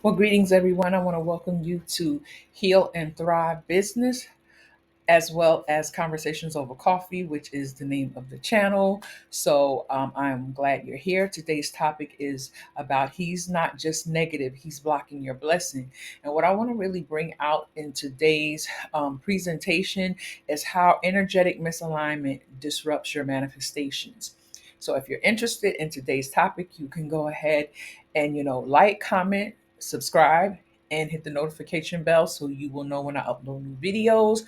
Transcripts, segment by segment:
Well, greetings, everyone. I want to welcome you to Heal and Thrive Business, as well as Conversations Over Coffee, which is the name of the channel. I'm glad you're here. Today's topic is about he's not just negative, he's blocking your blessing. And what I want to really bring out in today's presentation is how energetic misalignment disrupts your manifestations. So if you're interested in today's topic, you can go ahead and, like, comment, subscribe, and hit the notification bell so you will know when I upload new videos.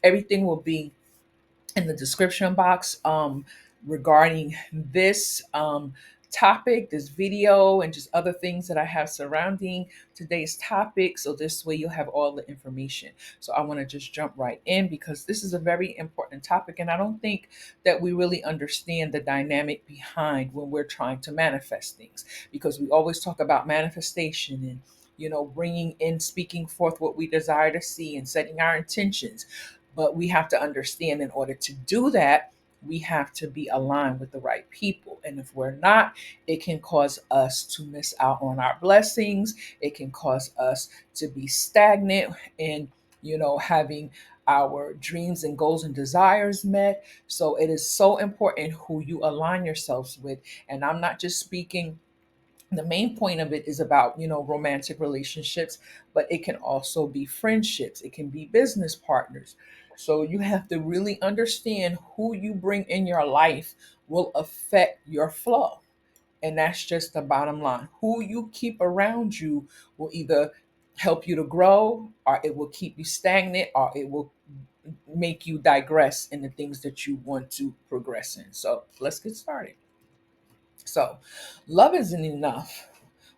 Everything will be in the description box regarding this topic, this video, and just other things that I have surrounding today's topic. So this way you'll have all the information. So I want to just jump right in because this is a very important topic. And I don't think that we really understand the dynamic behind when we're trying to manifest things, because we always talk about manifestation and bringing in, speaking forth what we desire to see and setting our intentions. But we have to understand, in order to do that, we have to be aligned with the right people. And if we're not, it can cause us to miss out on our blessings. It can cause us to be stagnant in, having our dreams and goals and desires met. So it is so important who you align yourselves with. And I'm not just speaking, the main point of it is about romantic relationships, but it can also be friendships, it can be business partners. So you have to really understand who you bring in your life will affect your flow. And that's just the bottom line. Who you keep around you will either help you to grow, or it will keep you stagnant, or it will make you digress in the things that you want to progress in. So let's get started. So, love isn't enough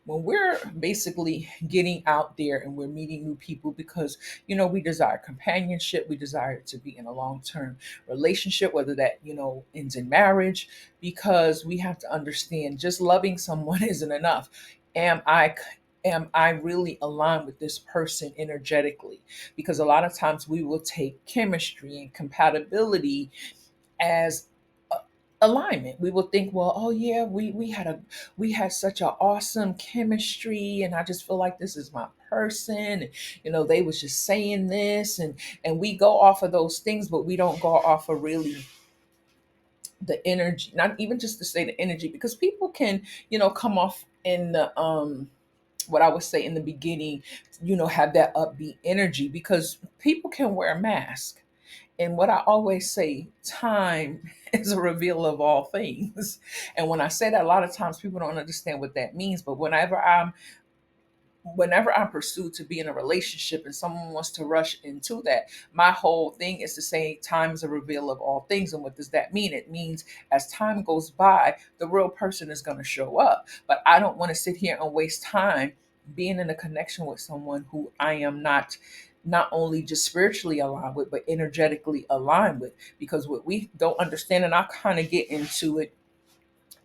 when we're basically getting out there and we're meeting new people, because we desire companionship, we desire to be in a long-term relationship, whether that ends in marriage, because we have to understand just loving someone isn't enough. Am i am i really aligned with this person energetically? Because a lot of times we will take chemistry and compatibility as alignment. We will think, well, oh yeah, we had such an awesome chemistry, and I just feel like this is my person. And, they was just saying this, and we go off of those things, but we don't go off of really the energy. Not even just to say the energy, because people can, come off in the what I would say in the beginning, have that upbeat energy, because people can wear a mask. And what I always say, time is a reveal of all things. And when I say that, a lot of times people don't understand what that means. But whenever I pursue to be in a relationship and someone wants to rush into that, my whole thing is to say time is a reveal of all things. And what does that mean? It means as time goes by, the real person is going to show up. But I don't want to sit here and waste time being in a connection with someone who I am not only just spiritually aligned with, but energetically aligned with. Because what we don't understand, and I'll kind of get into it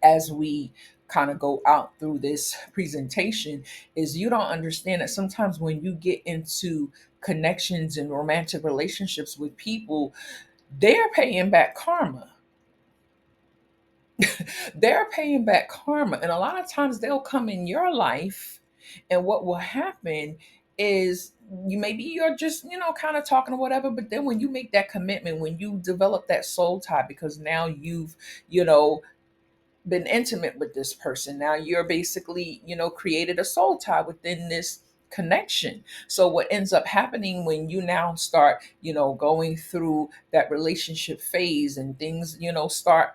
as we kind of go out through this presentation, is you don't understand that sometimes when you get into connections and romantic relationships with people, they're paying back karma. They're paying back karma. And a lot of times they'll come in your life, and what will happen is you're just, kind of talking or whatever. But then when you make that commitment, when you develop that soul tie, because now you've, you know, been intimate with this person. Now you're basically, created a soul tie within this connection. So what ends up happening when you now start, going through that relationship phase, and things, start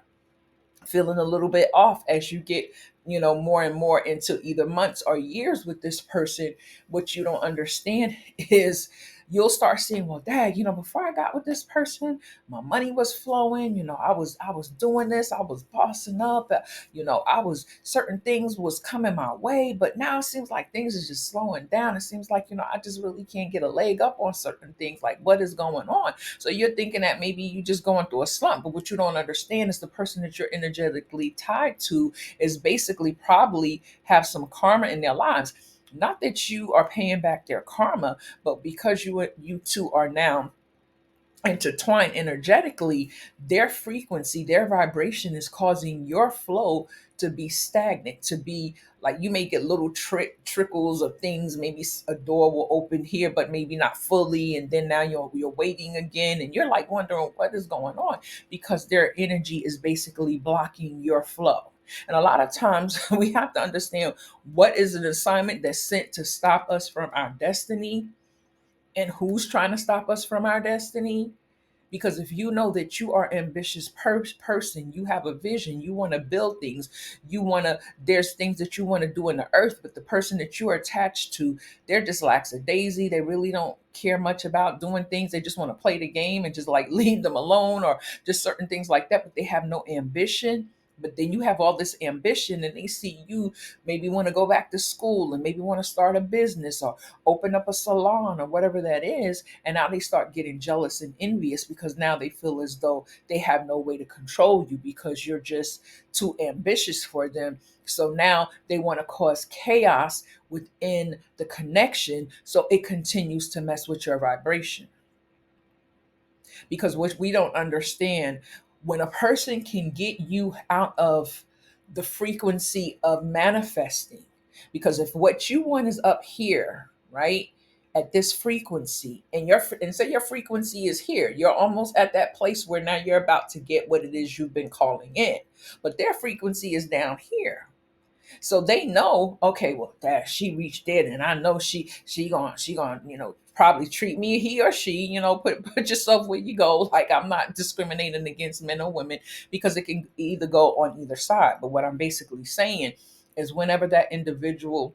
feeling a little bit off as you get, more and more into either months or years with this person, what you don't understand is you'll start seeing, well, dad, before I got with this person, my money was flowing, I was doing this, I was bossing up, I was, certain things was coming my way. But now it seems like things is just slowing down. It seems like, I just really can't get a leg up on certain things. Like, what is going on? So you're thinking that maybe you just going through a slump, but what you don't understand is the person that you're energetically tied to is basically probably have some karma in their lives. Not that you are paying back their karma, but because you two are now intertwined energetically, their frequency, their vibration is causing your flow to be stagnant, to be like you may get little trickles of things. Maybe a door will open here, but maybe not fully, and then now you're waiting again, and you're like wondering what is going on because their energy is basically blocking your flow. And a lot of times we have to understand what is an assignment that's sent to stop us from our destiny and who's trying to stop us from our destiny. Because if you know that you are ambitious person, you have a vision, you want to build things, you want to, there's things that you want to do in the earth, but the person that you are attached to, they're just lackadaisy. They really don't care much about doing things. They just want to play the game and just like leave them alone, or just certain things like that, but they have no ambition. But then you have all this ambition and they see you maybe want to go back to school and maybe want to start a business or open up a salon or whatever that is. And now they start getting jealous and envious because now they feel as though they have no way to control you because you're just too ambitious for them. So now they want to cause chaos within the connection. So it continues to mess with your vibration. Because what we don't understand, when a person can get you out of the frequency of manifesting, because if what you want is up here, right, at this frequency, and say your frequency is here, you're almost at that place where now you're about to get what it is you've been calling in, but their frequency is down here. So they know, okay, well, that she reached it, and I know she gonna probably treat me, he or she, put yourself where you go. Like, I'm not discriminating against men or women because it can either go on either side. But what I'm basically saying is, whenever that individual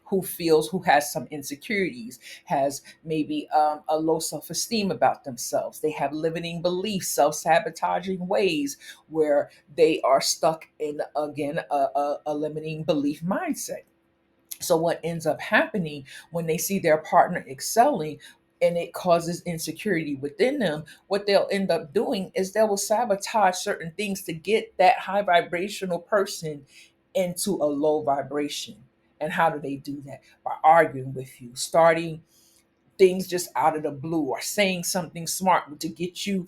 who has some insecurities, has maybe a low self-esteem about themselves, they have limiting beliefs, self-sabotaging ways, where they are stuck in, again, a limiting belief mindset. So what ends up happening when they see their partner excelling and it causes insecurity within them, what they'll end up doing is they will sabotage certain things to get that high vibrational person into a low vibration. And how do they do that? By arguing with you, starting things just out of the blue, or saying something smart to get you,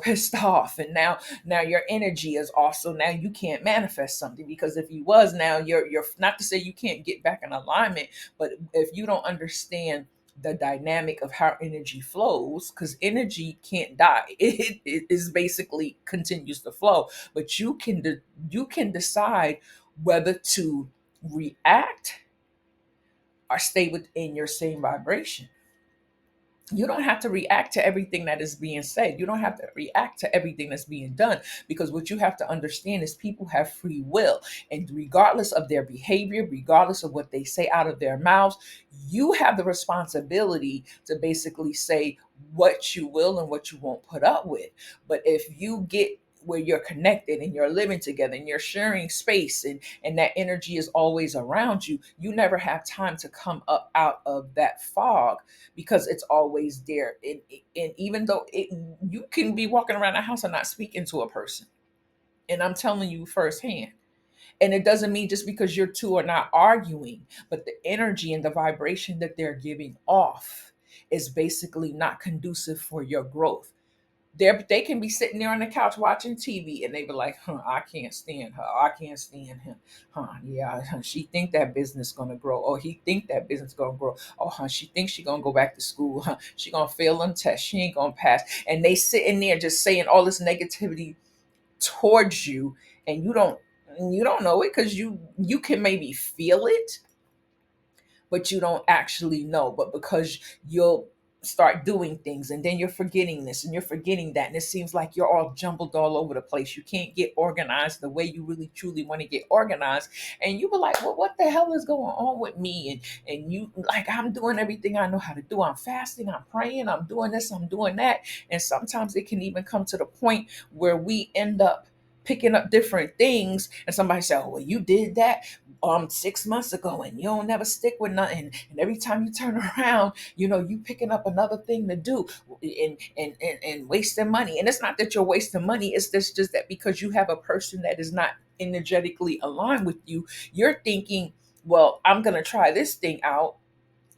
pissed off. And now your energy is also, now you can't manifest something, because if you was, now you're not to say you can't get back in alignment, but if you don't understand the dynamic of how energy flows, because energy can't die, it is basically continues to flow. But you can decide whether to react or stay within your same vibration. You don't have to react to everything that is being said. You don't have to react to everything that's being done, because what you have to understand is people have free will. And regardless of their behavior, regardless of what they say out of their mouths, you have the responsibility to basically say what you will and what you won't put up with. But if you get where you're connected and you're living together and you're sharing space, and that energy is always around you, you never have time to come up out of that fog, because it's always there. And even though you can be walking around the house and not speaking to a person, and I'm telling you firsthand. And it doesn't mean just because you two are not arguing, but the energy and the vibration that they're giving off is basically not conducive for your growth. They can be sitting there on the couch watching TV, and they be like, huh, I can't stand her. I can't stand him. Huh, yeah, huh, she think that business gonna grow. Or he think that business gonna grow. Oh, huh, she thinks she gonna go back to school. Huh, she gonna fail them tests. She ain't gonna pass. And they sitting there just saying all this negativity towards you, and you don't know it, because you can maybe feel it, but you don't actually know. But because you'll start doing things, and then you're forgetting this and you're forgetting that, and it seems like you're all jumbled all over the place. You can't get organized the way you really truly want to get organized. And you were like, well, what the hell is going on with me? And you like, I'm doing everything I know how to do. I'm fasting, I'm praying, I'm doing this, I'm doing that. And sometimes it can even come to the point where we end up picking up different things, and somebody say, oh, well, you did that 6 months ago, and you don't never stick with nothing, and every time you turn around, you picking up another thing to do, and wasting money. And it's not that you're wasting money, it's just that because you have a person that is not energetically aligned with you, you're thinking, well, I'm gonna try this thing out,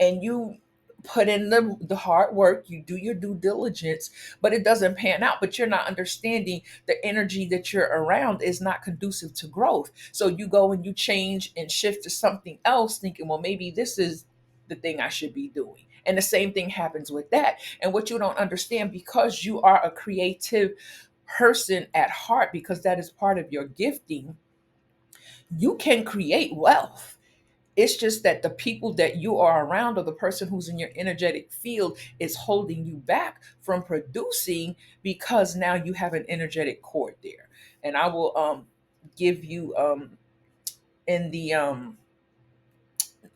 and you put in the hard work, you do your due diligence, but it doesn't pan out. But you're not understanding the energy that you're around is not conducive to growth. So you go and you change and shift to something else, thinking, well, maybe this is the thing I should be doing. And the same thing happens with that. And what you don't understand, because you are a creative person at heart, because that is part of your gifting, you can create wealth. It's just that the people that you are around, or the person who's in your energetic field, is holding you back from producing, because now you have an energetic cord there. And I will give you in the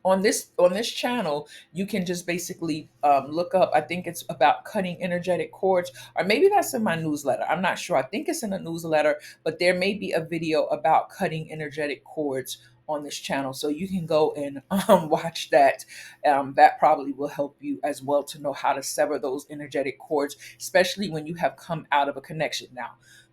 on this channel, you can just basically look up, I think it's about cutting energetic cords, or maybe that's in my newsletter, I'm not sure, I think it's in a newsletter, but there may be a video about cutting energetic cords on this channel, so you can go and watch that. That probably will help you as well to know how to sever those energetic cords, especially when you have come out of a connection. Now,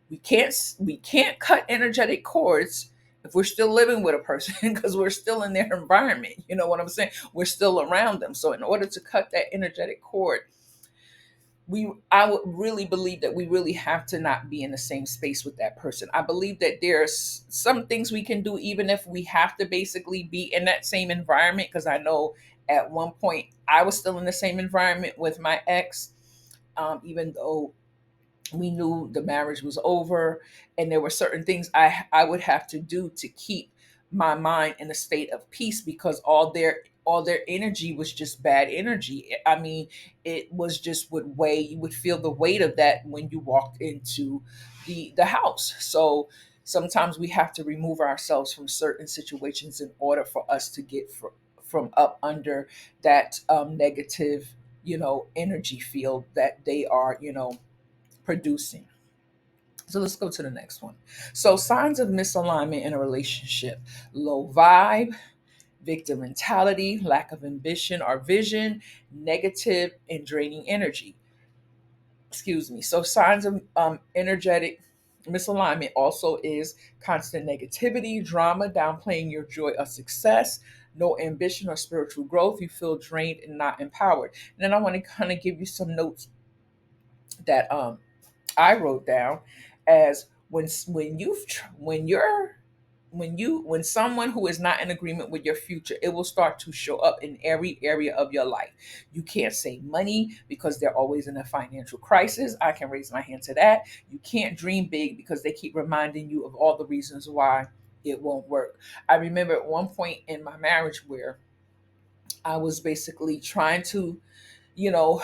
we can't cut energetic cords if we're still living with a person, because we're still in their environment. You know what I'm saying? We're still around them. So in order to cut that energetic cord, I would really believe that we really have to not be in the same space with that person. I believe that there's some things we can do even if we have to basically be in that same environment, because I know at one point I was still in the same environment with my ex, even though we knew the marriage was over, and there were certain things I would have to do to keep my mind in a state of peace, because all their energy was just bad energy. I mean, it was just would weigh, you would feel the weight of that when you walked into the house. So sometimes we have to remove ourselves from certain situations in order for us to get from up under that negative, energy field that they are, producing. So let's go to the next one. So signs of misalignment in a relationship: low vibe, victim mentality, lack of ambition or vision, negative and draining energy. Excuse me. So signs of energetic misalignment also is constant negativity, drama, downplaying your joy or success, no ambition or spiritual growth. You feel drained and not empowered. And then I want to kind of give you some notes that I wrote down as when someone who is not in agreement with your future, it will start to show up in every area of your life. You can't save money because they're always in a financial crisis. I can raise my hand to that. You can't dream big because they keep reminding you of all the reasons why it won't work. I remember at one point in my marriage where I was basically trying to, you know,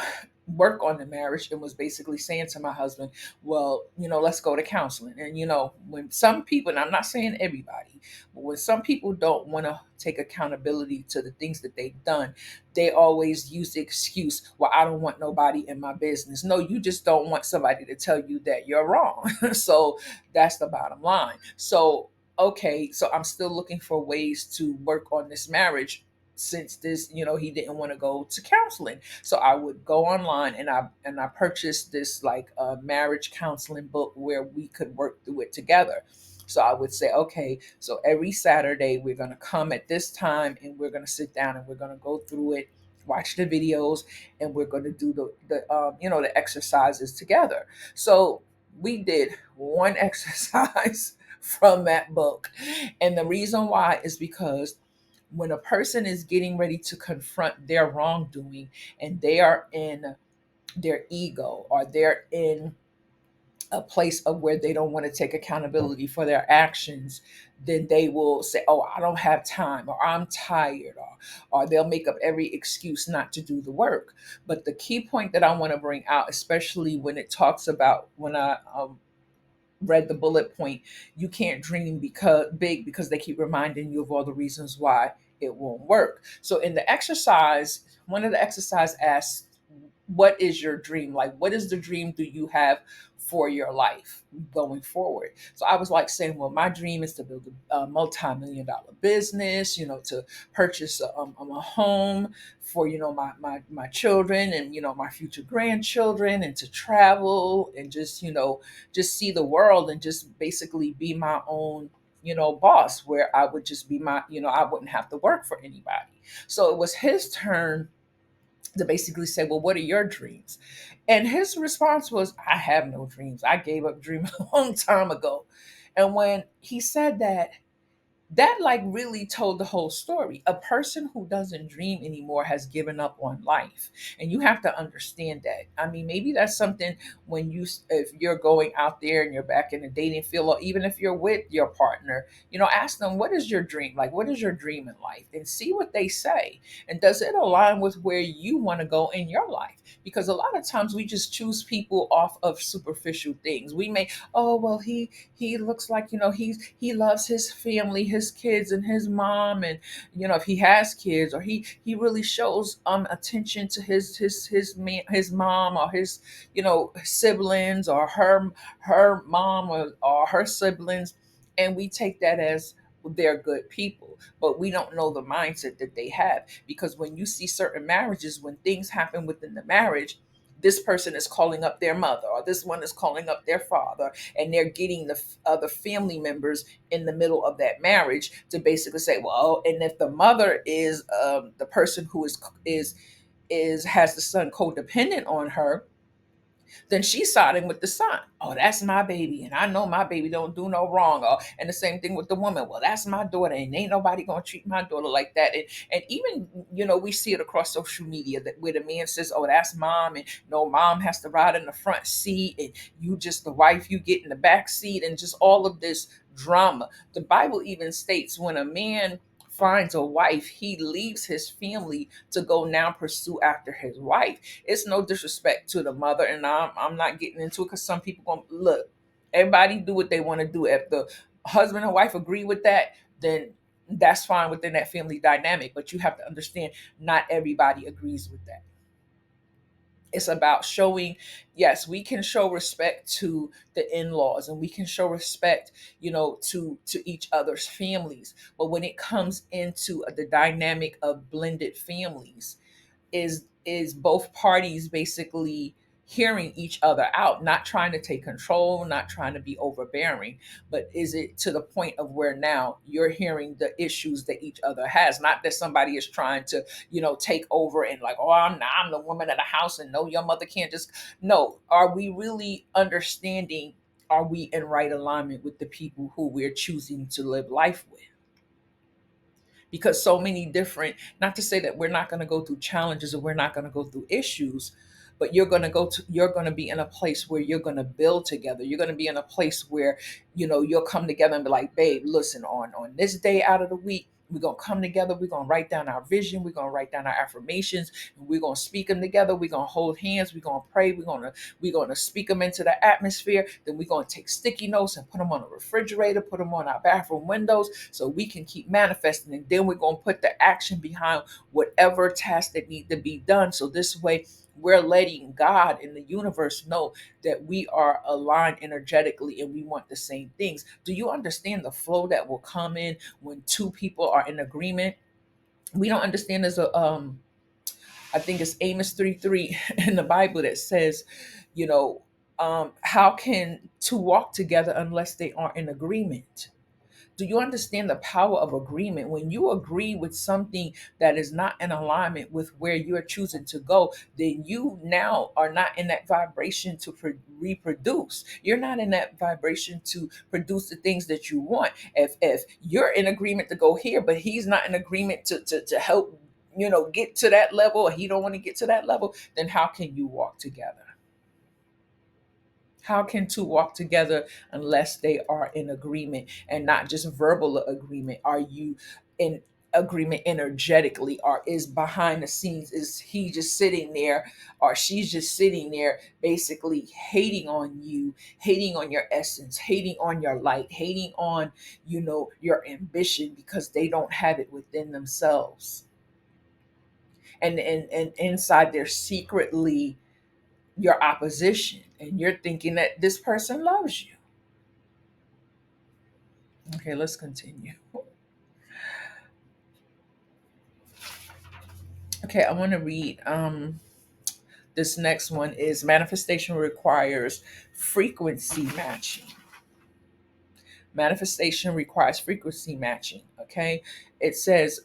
work on the marriage, and was basically saying to my husband, well, let's go to counseling. And, when some people, and I'm not saying everybody, but when some people don't want to take accountability to the things that they've done, they always use the excuse, well, I don't want nobody in my business. No, you just don't want somebody to tell you that you're wrong. So that's the bottom line. So, okay, so I'm still looking for ways to work on this marriage, since this, he didn't want to go to counseling. So I would go online, and I purchased this like marriage counseling book where we could work through it together. So I would say, okay, so every Saturday we're going to come at this time, and we're going to sit down, and we're going to go through it, watch the videos, and we're going to do the exercises together. So we did one exercise from that book. And the reason why is because when a person is getting ready to confront their wrongdoing, and they are in their ego, or they're in a place of where they don't want to take accountability for their actions, then they will say, oh, I don't have time, or I'm tired, or they'll make up every excuse not to do the work. But the key point that I want to bring out, especially when it talks about, when I read the bullet point, you can't dream because big because they keep reminding you of all the reasons why it won't work. So in the exercise, one of the exercise asks, what is your dream? Like, what is the dream do you have for your life going forward? So I was like saying, well, my dream is to build a multi-million dollar business, to purchase a home for, my children, and, my future grandchildren, and to travel, and just see the world, and just basically be my own, boss, where I would just be I wouldn't have to work for anybody. So it was his turn to basically say, well, what are your dreams? And his response was, I have no dreams. I gave up dreaming a long time ago. And when he said that, that like really told the whole story. A person who doesn't dream anymore has given up on life, and you have to understand that. I mean, maybe that's something when if you're going out there and you're back in the dating field, or even if you're with your partner, ask them, what is your dream, like what is your dream in life, and see what they say, and does it align with where you want to go in your life? Because a lot of times we just choose people off of superficial things. We may, oh well, he looks like, he loves his family, his kids and his mom, and if he has kids, or he really shows attention to his man, his mom, or his siblings, or her mom, or her siblings, and we take that as they're good people, but we don't know the mindset that they have. Because when you see certain marriages, when things happen within the marriage, this person is calling up their mother, or this one is calling up their father, and they're getting the other family members in the middle of that marriage to basically say, well, and if the mother is the person who is has the son codependent on her, then she's siding with the son. Oh, that's my baby, and I know my baby don't do no wrong. And the same thing with the woman. Well, that's my daughter, and ain't nobody gonna treat my daughter like that. And even we see it across social media, that where the man says, "Oh, that's mom," and no, mom has to ride in the front seat, and you just the wife, you get in the back seat, and just all of this drama. The Bible even states when a man finds a wife, he leaves his family to go now pursue after his wife. It's no disrespect to the mother, and I'm not getting into it, because some people going look. Everybody do what they want to do. If the husband and wife agree with that, then that's fine within that family dynamic. But you have to understand, not everybody agrees with that. It's about showing, yes, we can show respect to the in-laws, and we can show respect, to each other's families. But when it comes into the dynamic of blended families, is both parties basically hearing each other out, not trying to take control, not trying to be overbearing, but is it to the point of where now you're hearing the issues that each other has? Not that somebody is trying to, take over and like, oh, I'm the woman of the house, and no, your mother can't just. No, are we really understanding? Are we in right alignment with the people who we're choosing to live life with? Because so many different, not to say that we're not going to go through challenges, or we're not going to go through issues, but you're going to be in a place where you're going to build together. You're going to be in a place where you'll come together and be like, babe, listen, on this day out of the week, we're going to come together. We're going to write down our vision. We're going to write down our affirmations, and we're going to speak them together. We're going to hold hands. We're going to pray. We're going to speak them into the atmosphere. Then we're going to take sticky notes and put them on the refrigerator, put them on our bathroom windows, so we can keep manifesting. And then we're going to put the action behind whatever tasks that need to be done. So this way, we're letting God in the universe know that we are aligned energetically and we want the same things. Do you understand the flow that will come in when two people are in agreement? We don't understand. There's a I think it's Amos 3:3 in the Bible that says, you know, how can two walk together unless they are in agreement? Do you understand the power of agreement? When you agree with something that is not in alignment with where you're choosing to go, then you now are not in that vibration to reproduce. You're not in that vibration to produce the things that you want. If you're in agreement to go here, but he's not in agreement to help, get to that level, or he don't want to get to that level, then how can you walk together? How can two walk together unless they are in agreement, and not just verbal agreement? Are you in agreement energetically, or is behind the scenes, is he just sitting there, or she's just sitting there basically hating on you, hating on your essence, hating on your light, hating on, your ambition, because they don't have it within themselves. And inside they're secretly your opposition, and you're thinking that this person loves you. Okay, let's continue. Okay, I want to read this next one. Is manifestation requires frequency matching. Manifestation requires frequency matching. Okay. It says,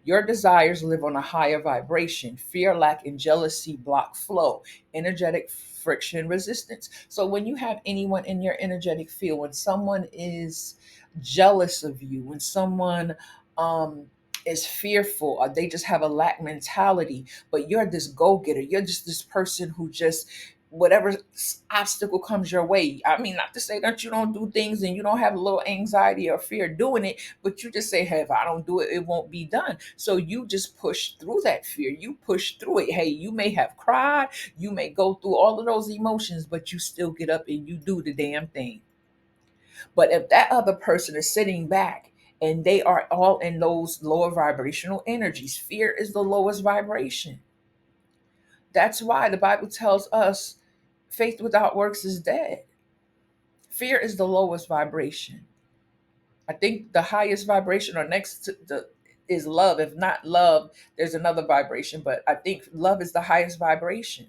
your desires live on a higher vibration. Fear, lack, and jealousy block flow. Energetic friction, resistance. So when you have anyone in your energetic field, when someone is jealous of you, when someone um, is fearful, or they just have a lack mentality, but you're this go getter, you're just this person who just whatever obstacle comes your way. I mean, not to say that you don't do things and you don't have a little anxiety or fear doing it, but you just say, hey, if I don't do it, it won't be done. So you just push through that fear. You push through it. Hey, you may have cried, you may go through all of those emotions, but you still get up and you do the damn thing. But if that other person is sitting back and they are all in those lower vibrational energies, fear is the lowest vibration. That's why the Bible tells us faith without works is dead. Fear is the lowest vibration. I think the highest vibration or next to the is love. If not love, there's another vibration, but I think love is the highest vibration.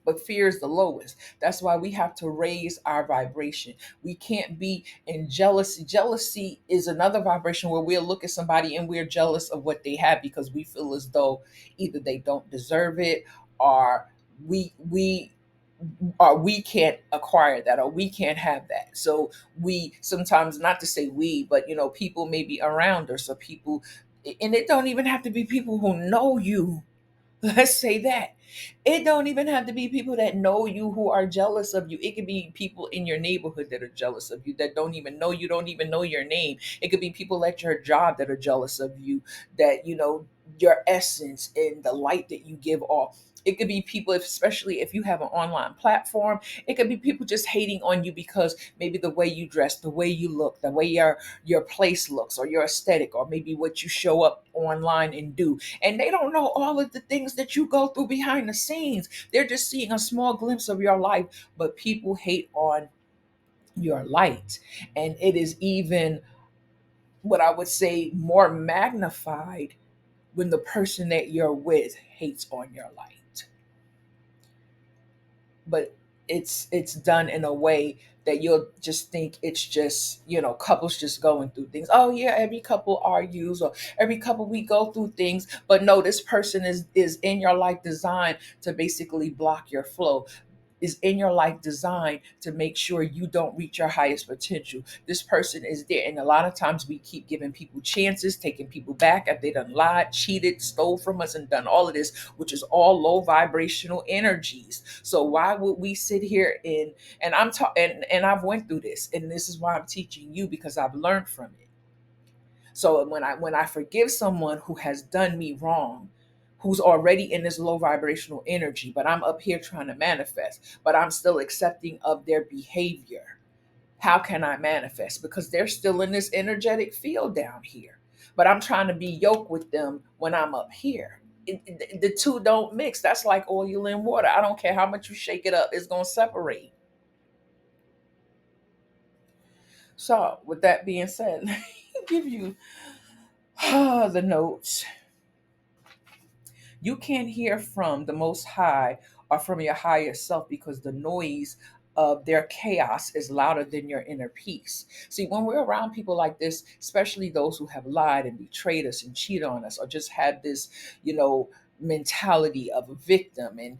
But fear is the lowest. That's why we have to raise our vibration. We can't be in jealousy. Jealousy is another vibration where we'll look at somebody and we're jealous of what they have because we feel as though either they don't deserve it, or we or we can't acquire that, or we can't have that. So we sometimes, not to say we, but people may be around us, or people, and it don't even have to be people who know you. Let's say that. It don't even have to be people that know you who are jealous of you. It could be people in your neighborhood that are jealous of you, that don't even know you, don't even know your name. It could be people at your job that are jealous of you, that your essence and the light that you give off. It could be people, especially if you have an online platform. It could be people just hating on you because maybe the way you dress, the way you look, the way your place looks, or your aesthetic, or maybe what you show up online and do. And they don't know all of the things that you go through behind the scenes. They're just seeing a small glimpse of your life, but people hate on your light. And it is even, what I would say, more magnified when the person that you're with hates on your light. But it's done in a way that you'll just think it's just couples just going through things. Oh yeah, every couple argues, or every couple we go through things. But no, this person is in your life designed to basically block your flow, is in your life designed to make sure you don't reach your highest potential. This person is there. And a lot of times we keep giving people chances, taking people back after they done lied, cheated, stole from us, and done all of this, which is all low vibrational energies. So why would we sit here and I'm talking, and I've went through this, and this is why I'm teaching you, because I've learned from it. So when I forgive someone who has done me wrong, who's already in this low vibrational energy, but I'm up here trying to manifest, but I'm still accepting of their behavior. How can I manifest? Because they're still in this energetic field down here. But I'm trying to be yoked with them when I'm up here. The two don't mix. That's like oil and water. I don't care how much you shake it up, it's going to separate. So, with that being said, let me give you the notes. You can't hear from the Most High or from your higher self because the noise of their chaos is louder than your inner peace. See, when we're around people like this, especially those who have lied and betrayed us and cheated on us, or just had this, mentality of a victim, and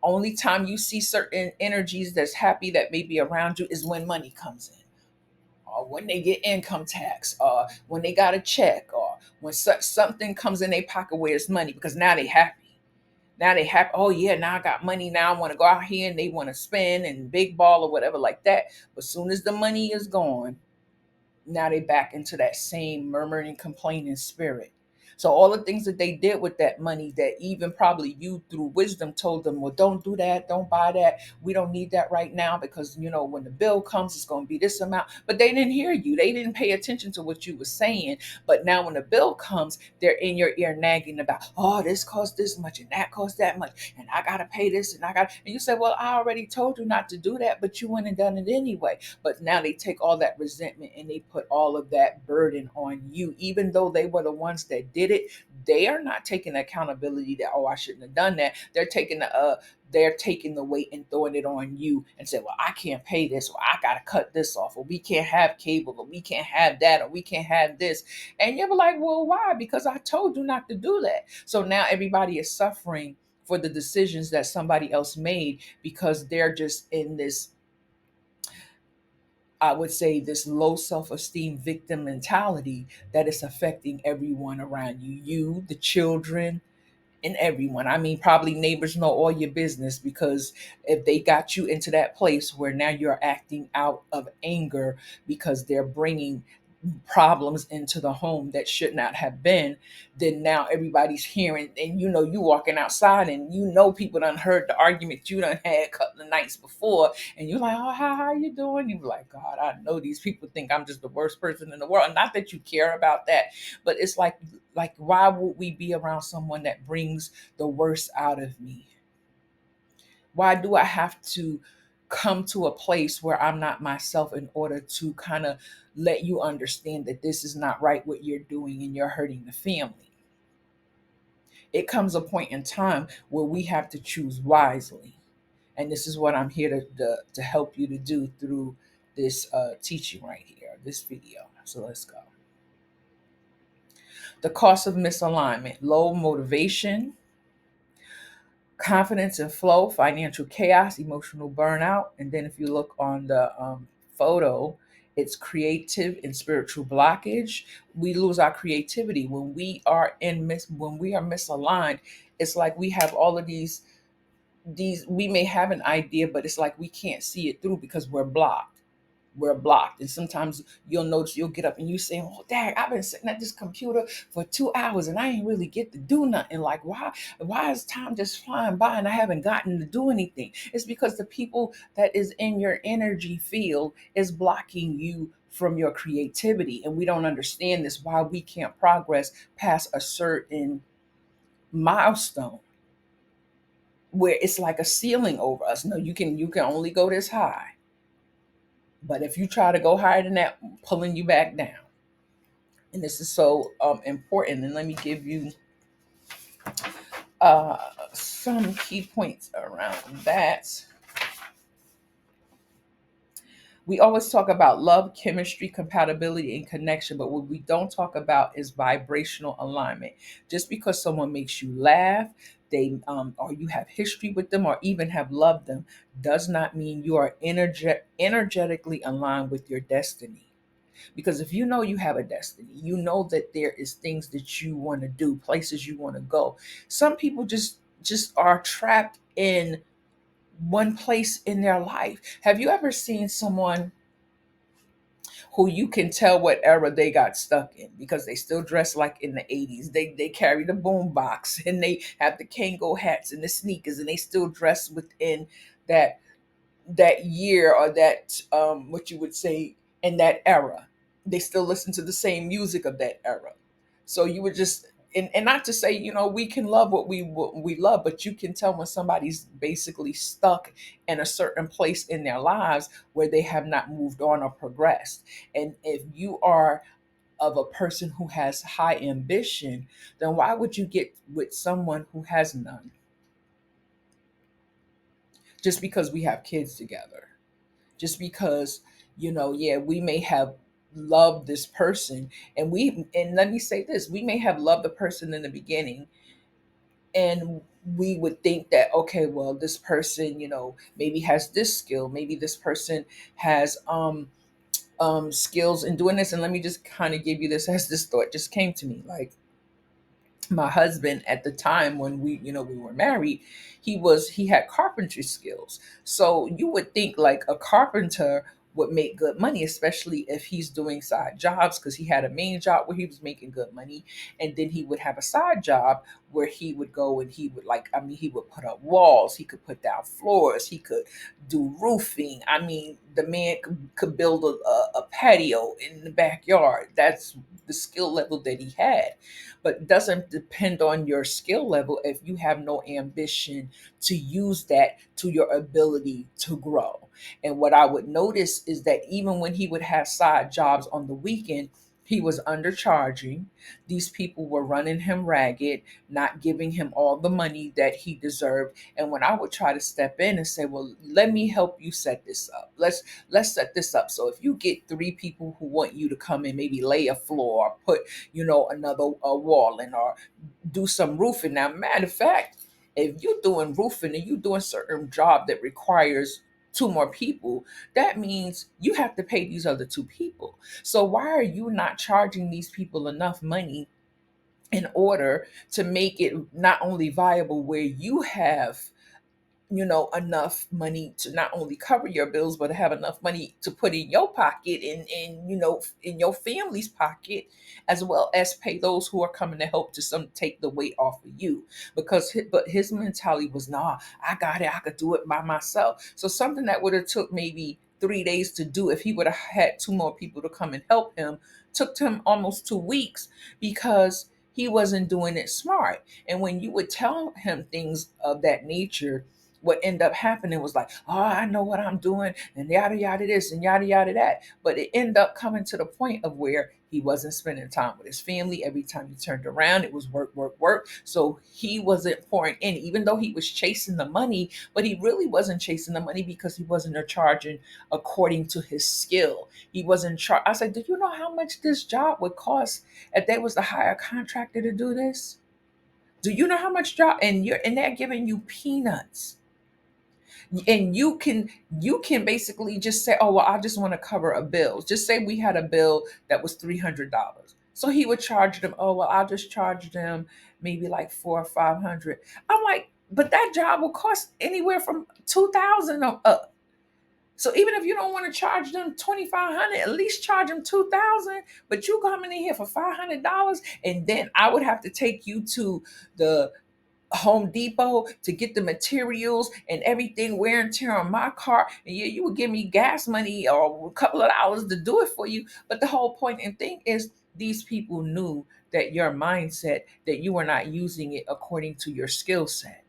only time you see certain energies that's happy that may be around you is when money comes in, or when they get income tax, or when they got a check, or when something comes in their pocket where it's money, because now they happy. Now they happy. Oh yeah, now I got money. Now I want to go out here and they want to spend and big ball or whatever like that. But as soon as the money is gone, now they back into that same murmuring, complaining spirit. So all the things that they did with that money, that even probably you through wisdom told them, well, don't do that, don't buy that, we don't need that right now, because when the bill comes, it's going to be this amount. But they didn't hear you, they didn't pay attention to what you were saying. But now when the bill comes, they're in your ear nagging about, oh, this costs this much and that costs that much, and I gotta pay this, and you say, well, I already told you not to do that, but you went and done it anyway. But now they take all that resentment and they put all of that burden on you, even though they were the ones that did did it, they are not taking accountability that, oh, I shouldn't have done that. They're taking the weight and throwing it on you and say, well, I can't pay this, or I gotta cut this off, or we can't have cable, or we can't have that, or we can't have this. And you're like, well, why? Because I told you not to do that. So now everybody is suffering for the decisions that somebody else made, because they're just in this, I would say, this low self-esteem victim mentality that is affecting everyone around you, the children, and everyone. I mean, probably neighbors know all your business, because if they got you into that place where now you're acting out of anger because they're bringing problems into the home that should not have been, then now everybody's hearing, and you walking outside, and people done heard the argument you done had a couple of nights before, and you're like, oh, how you doing? You're like, God, I know these people think I'm just the worst person in the world. Not that you care about that, but it's like why would we be around someone that brings the worst out of me? Why do I have to come to a place where I'm not myself in order to kind of let you understand that this is not right what you're doing, and you're hurting the family? It comes a point in time where we have to choose wisely. And this is what I'm here to help you to do through this teaching right here, this video. So let's go. The cost of misalignment: low motivation, confidence and flow, financial chaos, emotional burnout. And then if you look on the photo, it's creative and spiritual blockage. We lose our creativity when we are when we are misaligned. It's like we have all of these we may have an idea, but it's like we can't see it through because we're blocked. And sometimes you'll notice, you'll get up and you say, oh, dang, I've been sitting at this computer for 2 hours and I ain't really get to do nothing. Like, why is time just flying by and I haven't gotten to do anything? It's because the people that is in your energy field is blocking you from your creativity. And we don't understand this, why we can't progress past a certain milestone where it's like a ceiling over us. No, you can only go this high. But if you try to go higher than that, pulling you back down. And this is so important. And let me give you uh, some key points around that. We always talk about love, chemistry, compatibility, and connection, but what we don't talk about is vibrational alignment. Just because someone makes you laugh, or you have history with them, or even have loved them, does not mean you are energetically aligned with your destiny. Because if you know you have a destiny, you know that there is things that you want to do, places you want to go. Some people just are trapped in one place in their life. Have you ever seen someone who you can tell what era they got stuck in, because they still dress like in the 80s? They carry the boom box and they have the Kango hats and the sneakers, and they still dress within that year, or that what you would say, in that era. They still listen to the same music of that era. So you would just, and not to say, we can love what we love, but you can tell when somebody's basically stuck in a certain place in their lives where they have not moved on or progressed. And if you are of a person who has high ambition, then why would you get with someone who has none, just because we have kids together? Just because, yeah, we may have loved this person, and let me say this, we may have loved the person in the beginning, and we would think that, okay, well, this person, maybe has this skill, maybe this person has skills in doing this. And let me just kind of give you this, as this thought just came to me. Like, my husband, at the time when we were married, he had carpentry skills. So you would think like a carpenter would make good money, especially if he's doing side jobs, because he had a main job where he was making good money, and then he would have a side job where he would go and he would, like, I mean, he would put up walls, he could put down floors, he could do roofing. I mean, the man could build a patio in the backyard. That's the skill level that he had. But it doesn't depend on your skill level if you have no ambition to use that to your ability to grow. And what I would notice is that even when he would have side jobs on the weekend, He was undercharging. These people were running him ragged, not giving him all the money that he deserved. And when I would try to step in and say, "Well, let me help you set this up. Let's set this up. So if you get three people who want you to come in, maybe lay a floor, or put, another wall in, or do some roofing." Now, matter of fact, if you're doing roofing and you're doing certain job that requires two more people, that means you have to pay these other two people. So why are you not charging these people enough money in order to make it not only viable where you have enough money to not only cover your bills, but have enough money to put in your pocket and in your family's pocket, as well as pay those who are coming to help to some take the weight off of you. Because but his mentality was, nah, I got it, I could do it by myself. So something that would have took maybe 3 days to do, if he would have had two more people to come and help him, took him almost 2 weeks, because he wasn't doing it smart. And when you would tell him things of that nature, what ended up happening was like, oh, I know what I'm doing, and yada yada this and yada yada that. But it ended up coming to the point of where he wasn't spending time with his family. Every time he turned around, it was work, work, work. So he wasn't pouring in, even though he was chasing the money, but he really wasn't chasing the money because he wasn't charging according to his skill. He wasn't I said, do you know how much this job would cost if they was to hire a contractor to do this? Do you know how much job? And they're giving you peanuts. And you can basically just say, oh well, I just want to cover a bill. Just say we had a bill that was $300, so he would charge them, oh well, I'll just charge them maybe like 400 or 500. I'm like, but that job will cost anywhere from 2,000 up. So even if you don't want to charge them 2,500, at least charge them 2,000. But you coming in here for $500, and then I would have to take you to the Home Depot to get the materials and everything, wear and tear on my car. And yeah, you would give me gas money or a couple of hours to do it for you. But the whole point and thing is, these people knew that your mindset, that you were not using it according to your skill set.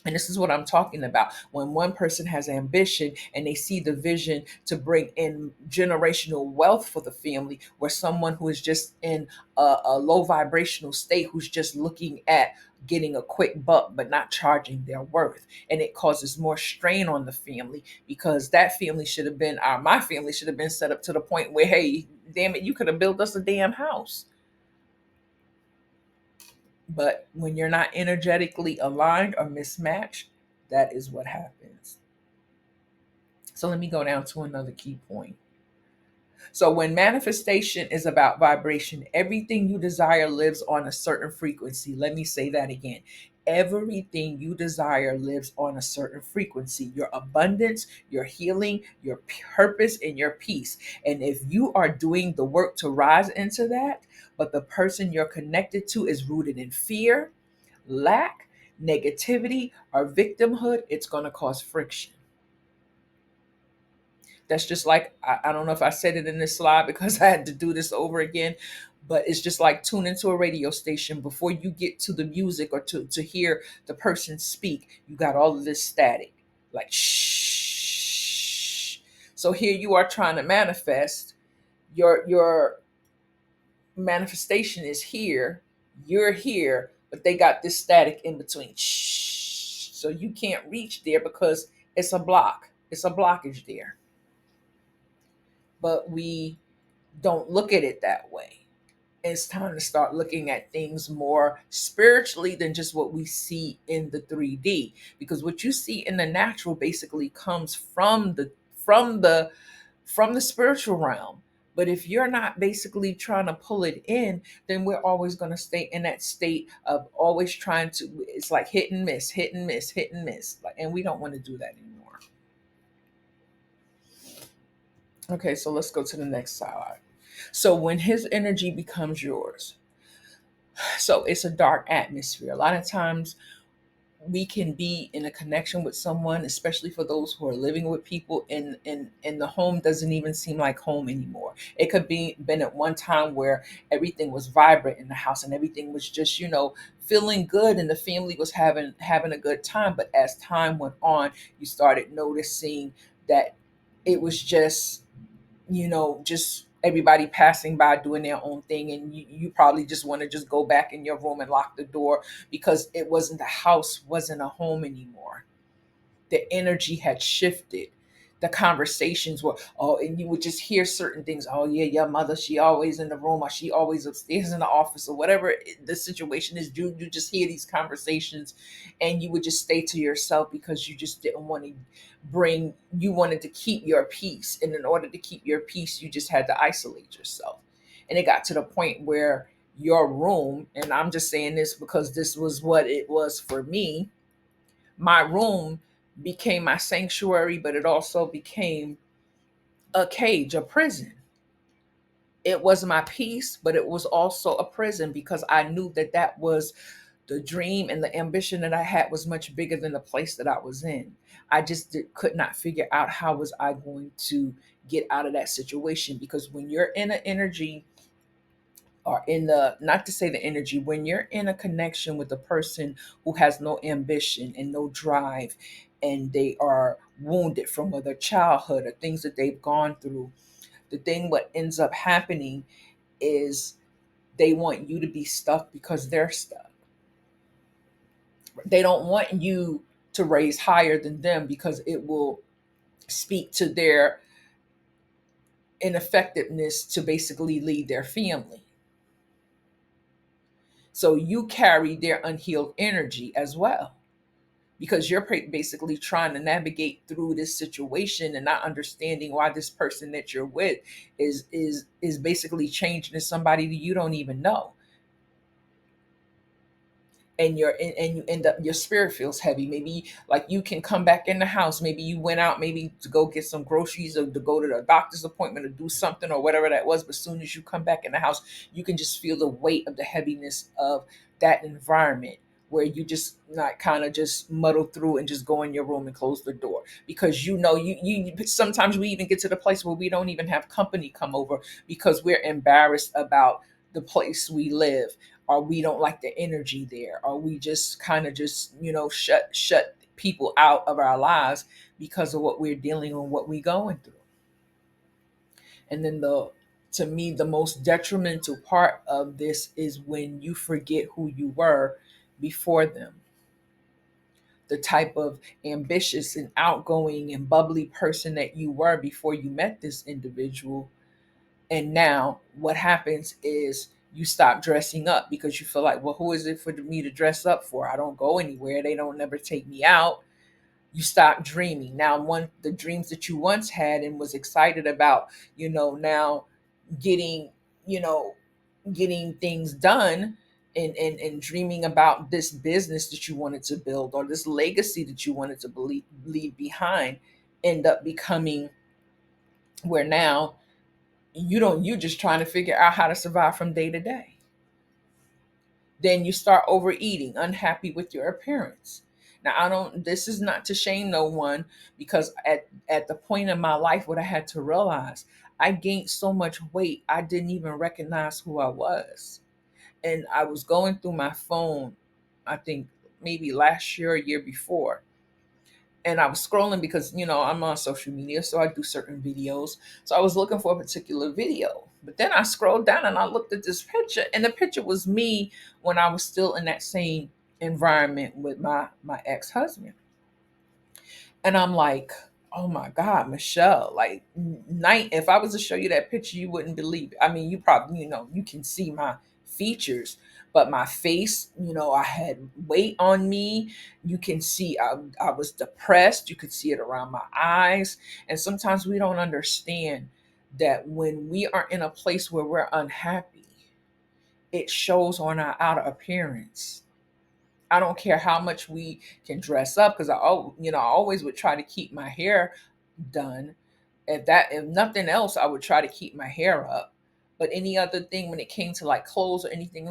And this is what I'm talking about. When one person has ambition and they see the vision to bring in generational wealth for the family, where someone who is just in a low vibrational state, who's just looking at getting a quick buck but not charging their worth, and it causes more strain on the family, because that family should have been my family should have been set up to the point where, hey, damn it, you could have built us a damn house. But when you're not energetically aligned or mismatched, that is what happens. So let me go down to another key point. So when manifestation is about vibration, everything you desire lives on a certain frequency. Let me say that again. Everything you desire lives on a certain frequency. Your abundance, your healing, your purpose, and your peace. And if you are doing the work to rise into that, but the person you're connected to is rooted in fear, lack, negativity, or victimhood, it's going to cause friction. That's just like, I don't know if I said it in this slide because I had to do this over again, but it's just like tuning to a radio station. Before you get to the music or to hear the person speak, you got all of this static, like shh. So here you are trying to manifest. Your manifestation is here, you're here, but they got this static in between. Shh. So you can't reach there because it's a block. It's a blockage there. But we don't look at it that way. It's time to start looking at things more spiritually than just what we see in the 3D, because what you see in the natural basically comes from the from the spiritual realm. But if you're not basically trying to pull it in, then we're always going to stay in that state of always trying to, it's like hit and miss, hit and miss, hit and miss, like, and we don't want to do that anymore. Okay, so let's go to the next slide. So when his energy becomes yours, so it's a dark atmosphere. A lot of times we can be in a connection with someone, especially for those who are living with people, and the home doesn't even seem like home anymore. It could be been at one time where everything was vibrant in the house and everything was just, feeling good, and the family was having a good time. But as time went on, you started noticing that it was just everybody passing by doing their own thing, and you probably just want to just go back in your room and lock the door because it wasn't, the house wasn't a home anymore. The energy had shifted. The conversations were, oh, and you would just hear certain things. Oh yeah, your mother, she always in the room, or she always upstairs in the office, or whatever the situation is. You just hear these conversations, and you would just stay to yourself because you just didn't want to bring. You wanted to keep your peace, and in order to keep your peace, you just had to isolate yourself. And it got to the point where your room, and I'm just saying this because this was what it was for me, my room became my sanctuary, but it also became a cage, a prison. It was my peace, but it was also a prison because I knew that that was the dream and the ambition that I had was much bigger than the place that I was in. I just could not figure out how was I going to get out of that situation, because when you're in an energy, or in the, not to say the energy, when you're in a connection with a person who has no ambition and no drive, and they are wounded from other childhood or things that they've gone through, the thing what ends up happening is they want you to be stuck because they're stuck. They don't want you to raise higher than them because it will speak to their ineffectiveness to basically lead their family. So you carry their unhealed energy as well, because you're basically trying to navigate through this situation and not understanding why this person that you're with is basically changing to somebody that you don't even know. And you end up, your spirit feels heavy. Maybe like you can come back in the house, maybe you went out maybe to go get some groceries or to go to the doctor's appointment or do something or whatever that was, but as soon as you come back in the house, you can just feel the weight of the heaviness of that environment, where you just not kind of just muddle through and just go in your room and close the door, because you know you sometimes we even get to the place where we don't even have company come over because we're embarrassed about the place we live, or we don't like the energy there, or we just kind of just shut people out of our lives because of what we're dealing with, what we're going through. And then the to me the most detrimental part of this is when you forget who you were before them, the type of ambitious and outgoing and bubbly person that you were before you met this individual. And now what happens is you stop dressing up because you feel like, well, who is it for me to dress up for? I don't go anywhere. They don't never take me out. You stop dreaming. Now, one the dreams that you once had and was excited about, now getting, you know, getting things done, and dreaming about this business that you wanted to build or this legacy that you wanted to leave behind, end up becoming where now you just trying to figure out how to survive from day to day. Then you start overeating, unhappy with your appearance. Now, I don't this is not to shame no one, because at the point in my life what I had to realize, I gained so much weight I didn't even recognize who I was. And I was going through my phone, I think maybe last year or year before, and I was scrolling because I'm on social media, so I do certain videos. So I was looking for a particular video, but then I scrolled down and I looked at this picture, and the picture was me when I was still in that same environment with my ex husband. And I'm like, oh my God, Michelle, like night, if I was to show you that picture, you wouldn't believe it. I mean, you probably, you can see my features, but my face, I had weight on me. You can see I was depressed. You could see it around my eyes. And sometimes we don't understand that when we are in a place where we're unhappy, it shows on our outer appearance. I don't care how much we can dress up, because I always would try to keep my hair done. If nothing else, I would try to keep my hair up. But any other thing, when it came to like clothes or anything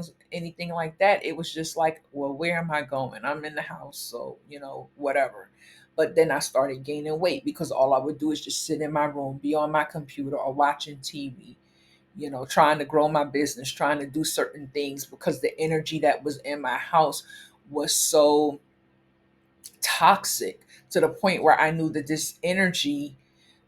like that, it was just like, well, where am I going? I'm in the house, so whatever. But then I started gaining weight because all I would do is just sit in my room, be on my computer or watching TV, trying to grow my business, trying to do certain things, because the energy that was in my house was so toxic, to the point where I knew that this energy,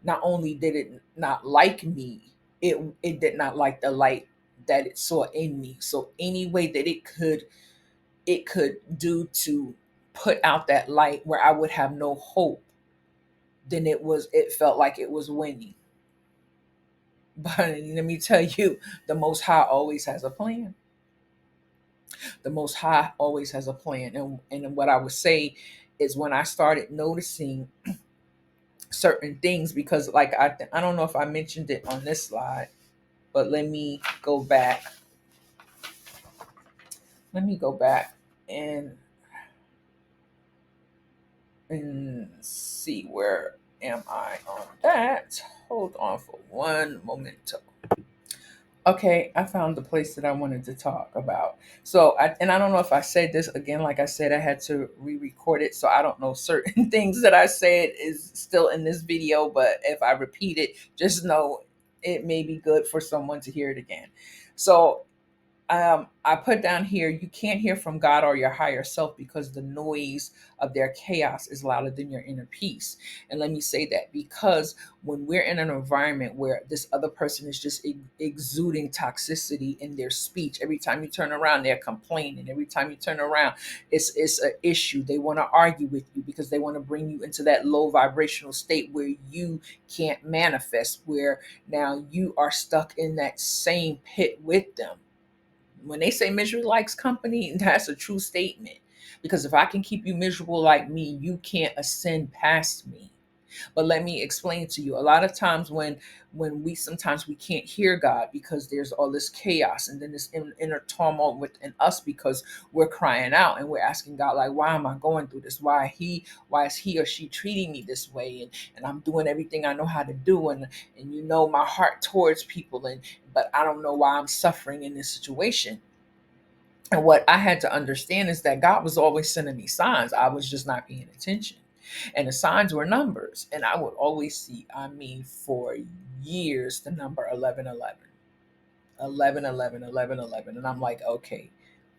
not only did it not like me, it did not like the light that it saw in me. So any way that it could do to put out that light where I would have no hope, then it felt like it was winning. But let me tell you, the Most High always has a plan. The Most High always has a plan. And what I would say is, when I started noticing certain things, because like I don't know if I mentioned it on this slide, but let me go back and see, where am I on that. Hold on for one moment. Okay, I found the place that I wanted to talk about. So, I don't know if I said this again. Like I said, I had to re-record it, so I don't know certain things that I said is still in this video. But if I repeat it, just know it may be good for someone to hear it again. So, I put down here, you can't hear from God or your higher self because the noise of their chaos is louder than your inner peace. And let me say that because when we're in an environment where this other person is just exuding toxicity in their speech, every time you turn around, they're complaining. Every time you turn around, it's an issue. They want to argue with you because they want to bring you into that low vibrational state where you can't manifest, where now you are stuck in that same pit with them. When they say misery likes company, that's a true statement. Because if I can keep you miserable like me, you can't ascend past me. But let me explain to you. A lot of times when we sometimes we can't hear God because there's all this chaos and then this inner turmoil within us because we're crying out and we're asking God, like, why am I going through this? Why is he or she treating me this way? And I'm doing everything I know how to do, and my heart towards people, and but I don't know why I'm suffering in this situation. And what I had to understand is that God was always sending me signs. I was just not paying attention. And the signs were numbers. And I would always see, I mean, for years, the number 1111, 1111, 1111. And I'm like, okay,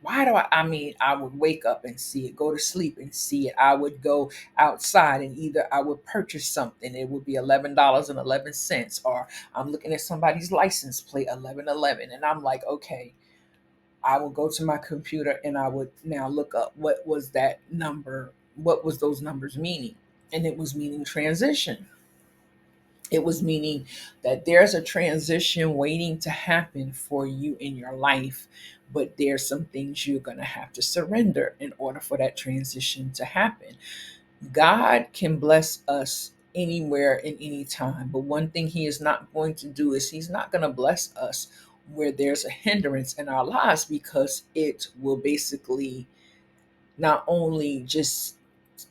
why do I would wake up and see it, go to sleep and see it. I would go outside and either I would purchase something, it would be $11.11, or I'm looking at somebody's license plate, 1111. And I'm like, okay, I would go to my computer and I would now look up what was those numbers meaning. And it was meaning transition. It was meaning that there's a transition waiting to happen for you in your life, but there's some things you're going to have to surrender in order for that transition to happen. God can bless us anywhere in any time, but one thing he is not going to do is he's not going to bless us where there's a hindrance in our lives, because it will basically not only just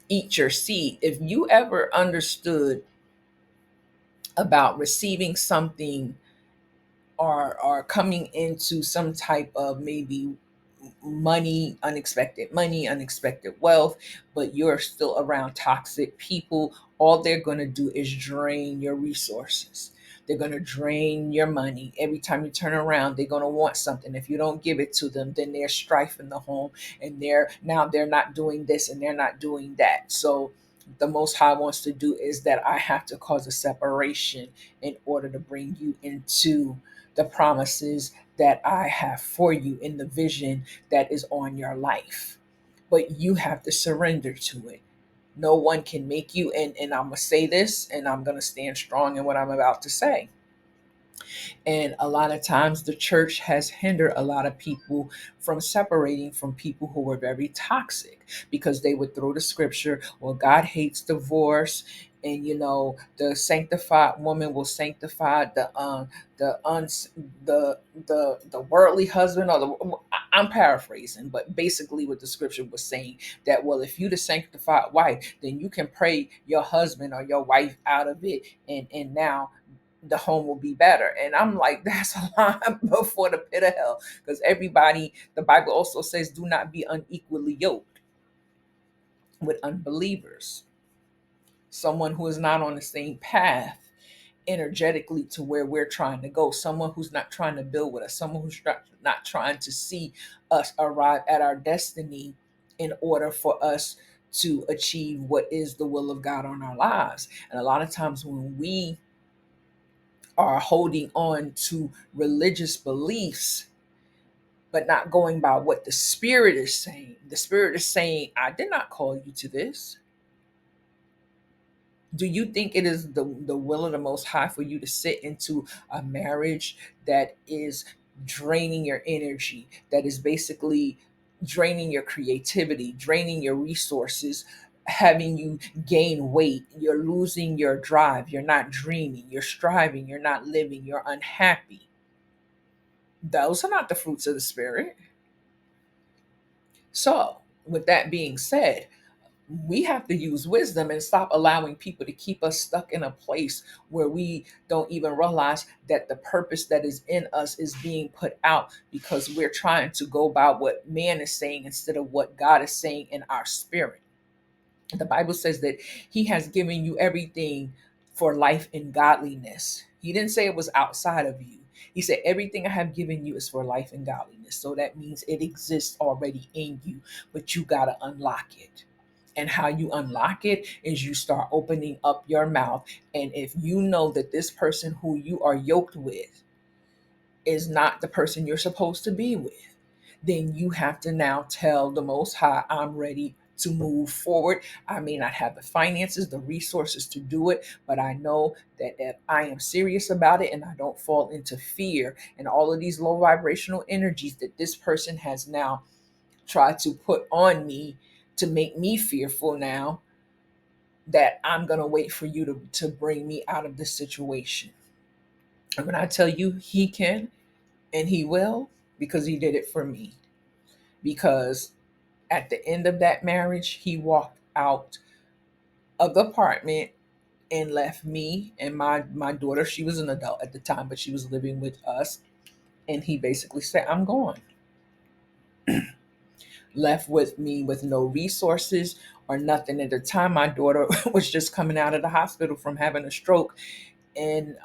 eat your seed. If you ever understood about receiving something, or coming into some type of maybe money, unexpected wealth, but you're still around toxic people, all they're going to do is drain your resources. They're going to drain your money. Every time you turn around, they're going to want something. If you don't give it to them, then there's strife in the home, and they're not doing this and they're not doing that. So the Most High wants to do is that I have to cause a separation in order to bring you into the promises that I have for you in the vision that is on your life. But you have to surrender to it. No one can make you, and I'm gonna say this, and I'm gonna stand strong in what I'm about to say. And a lot of times the church has hindered a lot of people from separating from people who were very toxic, because they would throw the scripture, well, God hates divorce. And the sanctified woman will sanctify the uns the worldly husband, or I'm paraphrasing, but basically what the scripture was saying, that, well, if you the sanctified wife, then you can pray your husband or your wife out of it, and now the home will be better. And I'm like, that's a lot before the pit of hell. Because everybody, the Bible also says, do not be unequally yoked with unbelievers. Someone who is not on the same path energetically to where we're trying to go. Someone who's not trying to build with us. Someone who's not trying to see us arrive at our destiny in order for us to achieve what is the will of God on our lives. And a lot of times when we are holding on to religious beliefs, but not going by what the Spirit is saying. The Spirit is saying, I did not call you to this. Do you think it is the will of the Most High for you to sit into a marriage that is draining your energy, that is basically draining your creativity, draining your resources, having you gain weight, you're losing your drive, you're not dreaming, you're striving, you're not living, you're unhappy? Those are not the fruits of the Spirit. So, with that being said, we have to use wisdom and stop allowing people to keep us stuck in a place where we don't even realize that the purpose that is in us is being put out because we're trying to go by what man is saying instead of what God is saying in our spirit. The Bible says that he has given you everything for life and godliness. He didn't say it was outside of you. He said, everything I have given you is for life and godliness. So that means it exists already in you, but you got to unlock it. And how you unlock it is you start opening up your mouth. And if you know that this person who you are yoked with is not the person you're supposed to be with, then you have to now tell the Most High, I'm ready to move forward. I may not have the finances, the resources to do it, but I know that if I am serious about it and I don't fall into fear and all of these low vibrational energies that this person has now tried to put on me to make me fearful now, that I'm going to wait for you to bring me out of this situation. And when I tell you he can and he will, because he did it for me. Because at the end of that marriage, he walked out of the apartment and left me and my daughter. She was an adult at the time, but she was living with us. And he basically said, I'm going. Left with me with no resources or nothing. At the time, my daughter was just coming out of the hospital from having a stroke and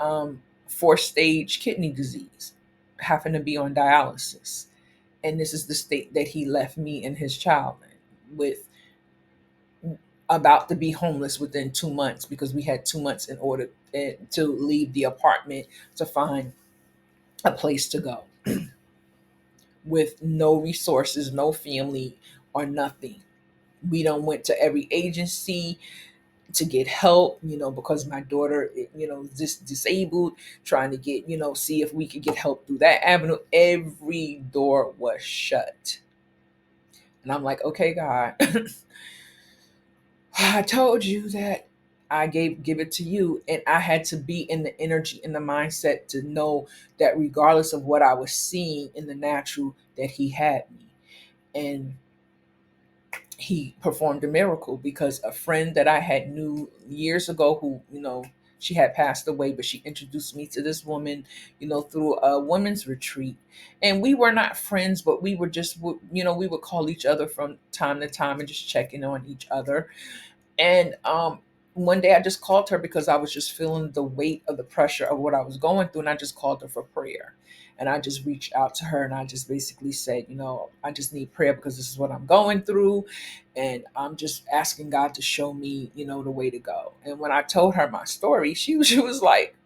fourth stage kidney disease, happened to be on dialysis. And this is the state that he left me and his child in, with about to be homeless within 2 months, because we had 2 months in order to leave the apartment to find a place to go, with no resources, no family or nothing. We don't went to every agency to get help, because my daughter, just disabled, trying to get, see if we could get help through that avenue. Every door was shut. And I'm like, okay, God, I told you that I give it to you. And I had to be in the energy, in the mindset to know that regardless of what I was seeing in the natural, that he had me. And he performed a miracle, because a friend that I had knew years ago, who, she had passed away, but she introduced me to this woman, through a women's retreat. And we were not friends, but we were just, we would call each other from time to time and just checking on each other. And one day I just called her because I was just feeling the weight of the pressure of what I was going through. And I just called her for prayer. And I just reached out to her and I just basically said, I just need prayer because this is what I'm going through. And I'm just asking God to show me, the way to go. And when I told her my story, she was like,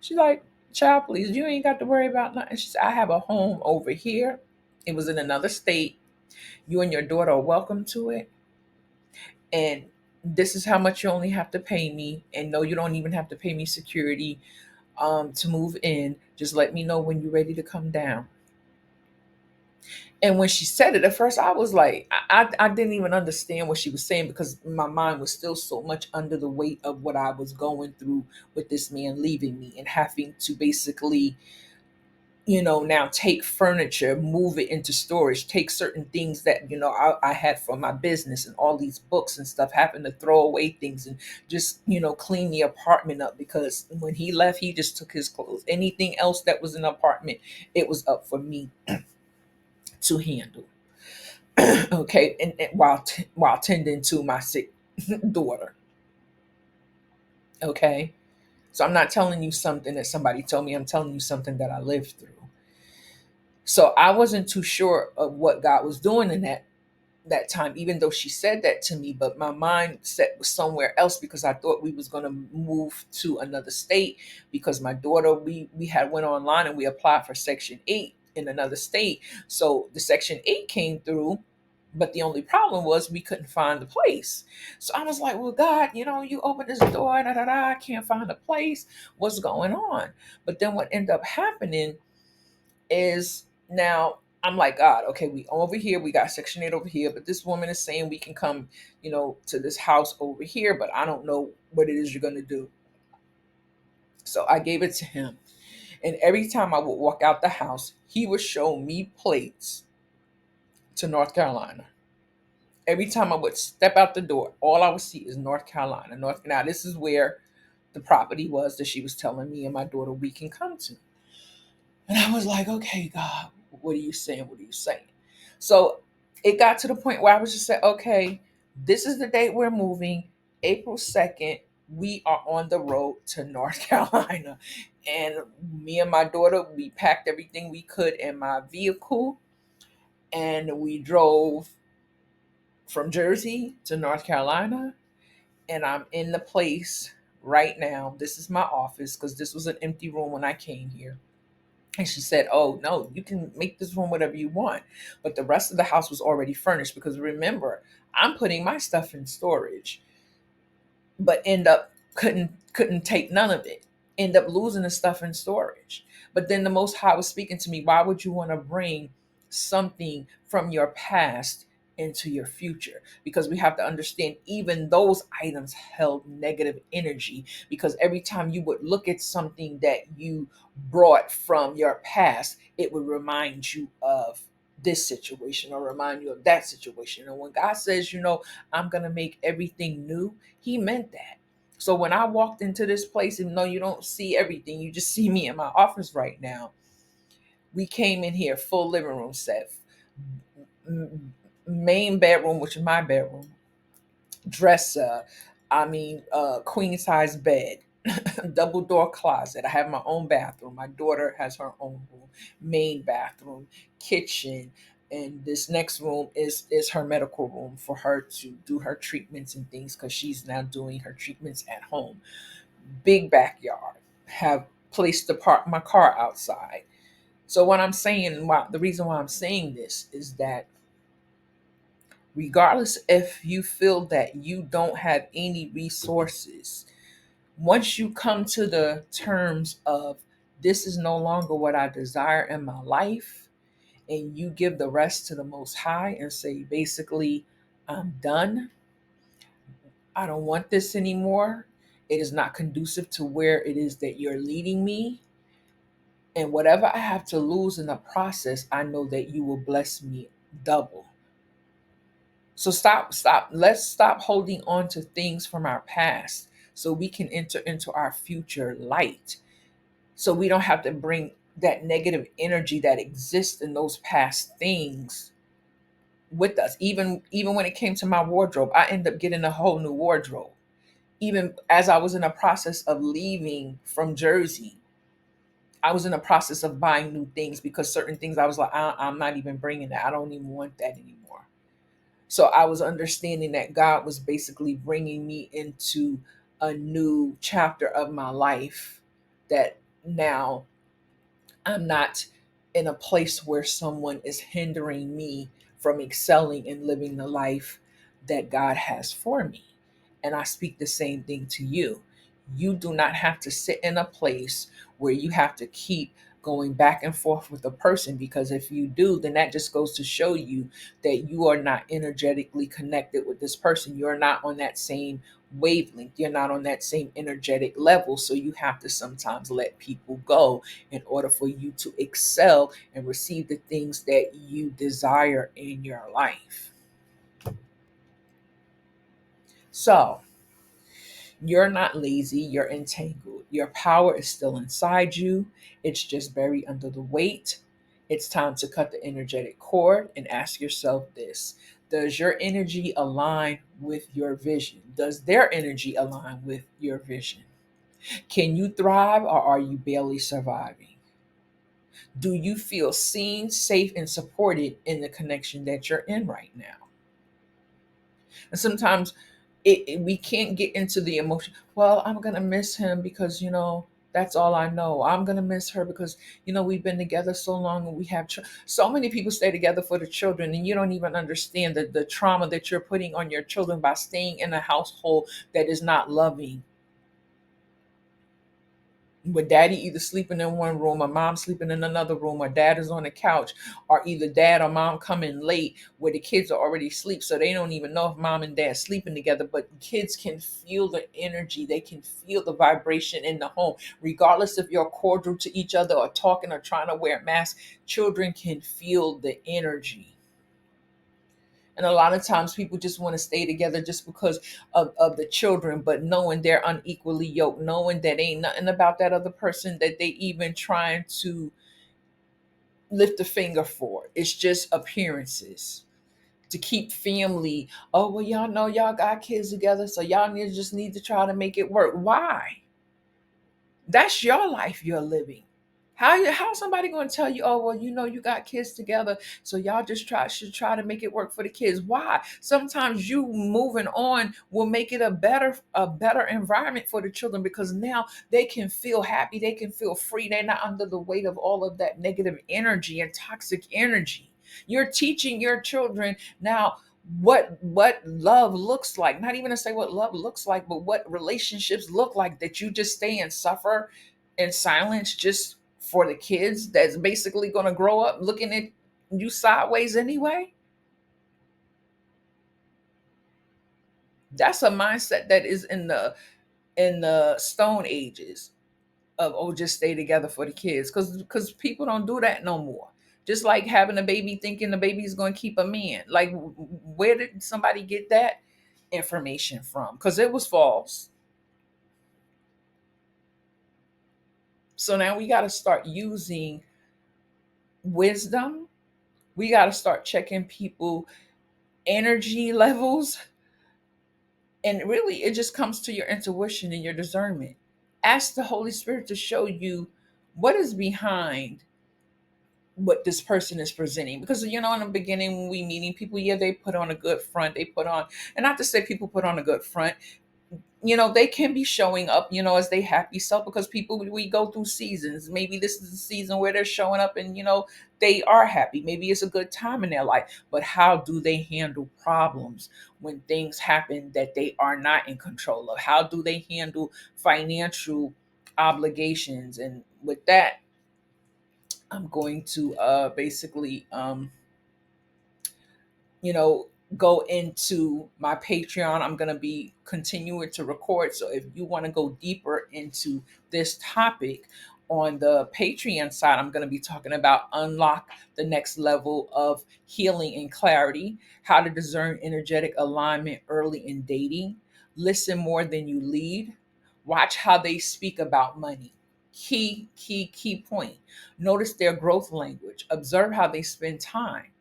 she's like, child, please, you ain't got to worry about nothing. She said, I have a home over here. It was in another state. You and your daughter are welcome to it. And this is how much you only have to pay me. And no, you don't even have to pay me security to move in. Just let me know when you're ready to come down. And when she said it, at first I was like, I didn't even understand what she was saying, because my mind was still so much under the weight of what I was going through with this man leaving me and having to basically, now take furniture, move it into storage, take certain things that, I had for my business and all these books and stuff, having to throw away things and just, clean the apartment up, because when he left, he just took his clothes. Anything else that was in the apartment, it was up for me to handle. Okay. And while tending to my sick daughter. Okay. So I'm not telling you something that somebody told me. I'm telling you something that I lived through. So I wasn't too sure of what God was doing in that that time, even though she said that to me, but my mindset was somewhere else because I thought we was going to move to another state because my daughter, we had went online and we applied for Section 8 in another state. So the Section 8 came through, but the only problem was we couldn't find the place. So I was like, well, God, you open this door, da, da, da, I can't find a place. What's going on? But then what ended up happening is now I'm like, God, okay, we over here, we got Section 8 over here, but this woman is saying we can come, to this house over here, but I don't know what it is you're going to do. So I gave it to him. And every time I would walk out the house, he would show me plates to North Carolina. Every time I would step out the door, all I would see is North Carolina. Now, this is where the property was that she was telling me and my daughter we can come to. And I was like, okay, God, what are you saying? What are you saying? So it got to the point where I was just saying, okay, this is the date we're moving. April 2nd, we are on the road to North Carolina. And me and my daughter, we packed everything we could in my vehicle and we drove from Jersey to North Carolina. And I'm in the place right now. This is my office because this was an empty room when I came here. And she said, oh, no, you can make this room whatever you want. But the rest of the house was already furnished because remember, I'm putting my stuff in storage, but end up couldn't take none of it. End up losing the stuff in storage. But then the Most High was speaking to me, why would you want to bring something from your past into your future? Because we have to understand even those items held negative energy, because every time you would look at something that you brought from your past, it would remind you of this situation or remind you of that situation. And when God says, I'm going to make everything new, he meant that. So when I walked into this place, even though you don't see everything, you just see me in my office right now. We came in here, full living room set, main bedroom, which is my bedroom, dresser, queen size bed, double door closet. I have my own bathroom. My daughter has her own room, main bathroom, kitchen, and this next room is her medical room for her to do her treatments and things because she's now doing her treatments at home. Big backyard. Have place to park my car outside. So what I'm saying, the reason why I'm saying this is that regardless if you feel that you don't have any resources, once you come to the terms of this is no longer what I desire in my life, and you give the rest to the Most High and say, basically, I'm done. I don't want this anymore. It is not conducive to where it is that you're leading me. And whatever I have to lose in the process, I know that you will bless me double. So stop. Let's stop holding on to things from our past so we can enter into our future light. So we don't have to bring that negative energy that exists in those past things with us. Even when it came to my wardrobe, I ended up getting a whole new wardrobe. Even as I was in a process of leaving from Jersey, I was in a process of buying new things because certain things I was like, I'm not even bringing that. I don't even want that anymore. So I was understanding that God was basically bringing me into a new chapter of my life, that now I'm not in a place where someone is hindering me from excelling and living the life that God has for me. And I speak the same thing to you. You do not have to sit in a place where you have to keep going back and forth with a person, because if you do, then that just goes to show you that you are not energetically connected with this person. You're not on that same wavelength. You're not on that same energetic level. So you have to sometimes let people go in order for you to excel and receive the things that you desire in your life. So, you're not lazy, you're entangled. Your power is still inside you. It's just buried under the weight. It's time to cut the energetic cord and ask yourself this: does your energy align with your vision? Does their energy align with your vision? Can you thrive, or are you barely surviving? Do you feel seen, safe, and supported in the connection that you're in right now? And sometimes we can't get into the emotion. Well, I'm gonna miss him because that's all I know. I'm gonna miss her because we've been together so long and we have so many people stay together for the children, and you don't even understand the trauma that you're putting on your children by staying in a household that is not loving, with daddy either sleeping in one room or mom sleeping in another room, or dad is on the couch, or either dad or mom coming late where the kids are already asleep, so they don't even know if mom and dad sleeping together. But kids can feel the energy, they can feel the vibration in the home, regardless if you're cordial to each other or talking or trying to wear masks. Children can feel the energy. And a lot of times people just want to stay together just because of the children, but knowing they're unequally yoked, knowing that ain't nothing about that other person that they even trying to lift a finger for. It's just appearances to keep family. Oh, well, y'all know y'all got kids together, so y'all just need to try to make it work. Why? That's your life you're living. How somebody going to tell you, oh, well, you got kids together, so y'all just should try to make it work for the kids? Why? Sometimes you moving on will make it a better environment for the children, because now they can feel happy, they can feel free, they're not under the weight of all of that negative energy and toxic energy. You're teaching your children now what love looks like. Not even to say what love looks like, but what relationships look like, that you just stay and suffer in silence just for the kids that's basically going to grow up looking at you sideways anyway. That's a mindset that is in the stone ages of, oh, just stay together for the kids, because people don't do that no more. Just like having a baby thinking the baby's going to keep a man. Like, where did somebody get that information from? Because it was false. So now we got to start using wisdom. We got to start checking people energy levels. And really, it just comes to your intuition and your discernment. Ask the Holy Spirit to show you what is behind what this person is presenting. Because in the beginning, when we meeting people, yeah, they put on a good front, they put on, and not to say people put on a good front, they can be showing up, as they happy self, because people, we go through seasons. Maybe this is the season where they're showing up and they are happy. Maybe it's a good time in their life. But how do they handle problems when things happen that they are not in control of? How do they handle financial obligations? And with that, I'm going to basically you know, go into my Patreon. I'm going to be continuing to record. So if you want to go deeper into this topic on the Patreon side, I'm going to be talking about unlock the next level of healing and clarity, how to discern energetic alignment early in dating, listen more than you lead, watch how they speak about money. Key point. Notice their growth language. Observe how they spend time.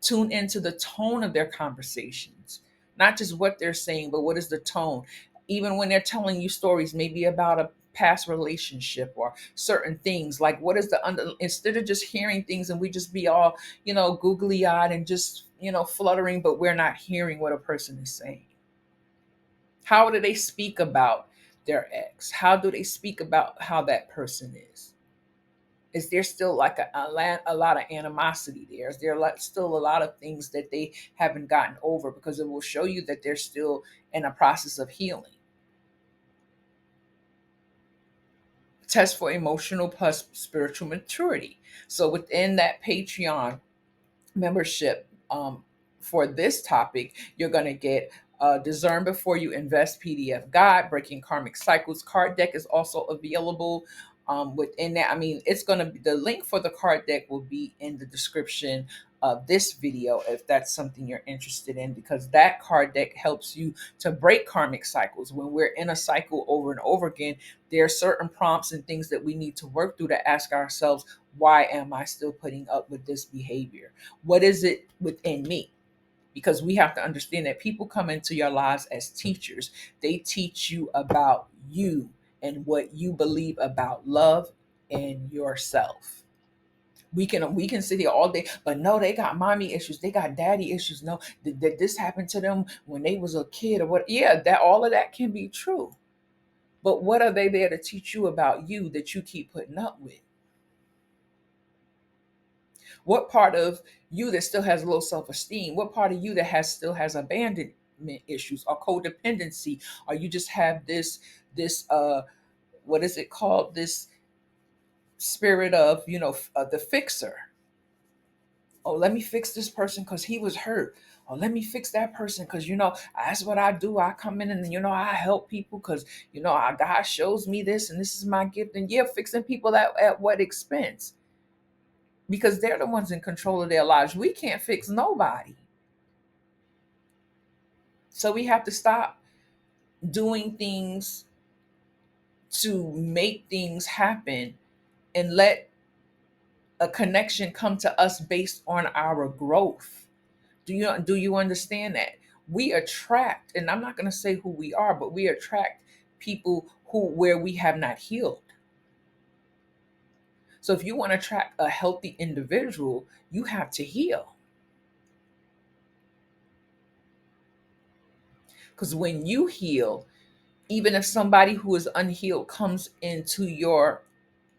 Tune into the tone of their conversations, not just what they're saying, but what is the tone. Even when they're telling you stories, maybe about a past relationship or certain things, like what is the under, instead of just hearing things and we just be all, googly eyed and just, fluttering, but we're not hearing what a person is saying. How do they speak about their ex? How do they speak about how that person is? Is there still like a lot of animosity there? Is there still a lot of things that they haven't gotten over? Because it will show you that they're still in a process of healing. Test for emotional plus spiritual maturity. So within that Patreon membership, for this topic, you're going to get Discern Before You Invest PDF guide, Breaking Karmic Cycles card deck is also available. Within that, I mean, it's going to be, the link for the card deck will be in the description of this video if that's something you're interested in, because that card deck helps you to break karmic cycles. When we're in a cycle over and over again, there are certain prompts and things that we need to work through to ask ourselves, why am I still putting up with this behavior? What is it within me? Because we have to understand that people come into your lives as teachers. They teach you about you and what you believe about love and yourself. We can sit here all day, but no, they got mommy issues, they got daddy issues. No, did this happen to them when they was a kid or what? Yeah, that all of that can be true. But what are they there to teach you about you that you keep putting up with? What part of you that still has low self-esteem? What part of you that has still has abandonment issues or codependency? Or you just have this what is it called? This spirit of, the fixer. Oh, let me fix this person because he was hurt. Oh, let me fix that person because that's what I do. I come in and I help people because God shows me this and this is my gift. And yeah, fixing people at what expense? Because they're the ones in control of their lives. We can't fix nobody. So we have to stop doing things to make things happen and let a connection come to us based on our growth. Do you understand that? We attract, and I'm not going to say who we are, but we attract people who where we have not healed. So if you want to attract a healthy individual, you have to heal. Because when you heal, even if somebody who is unhealed comes into your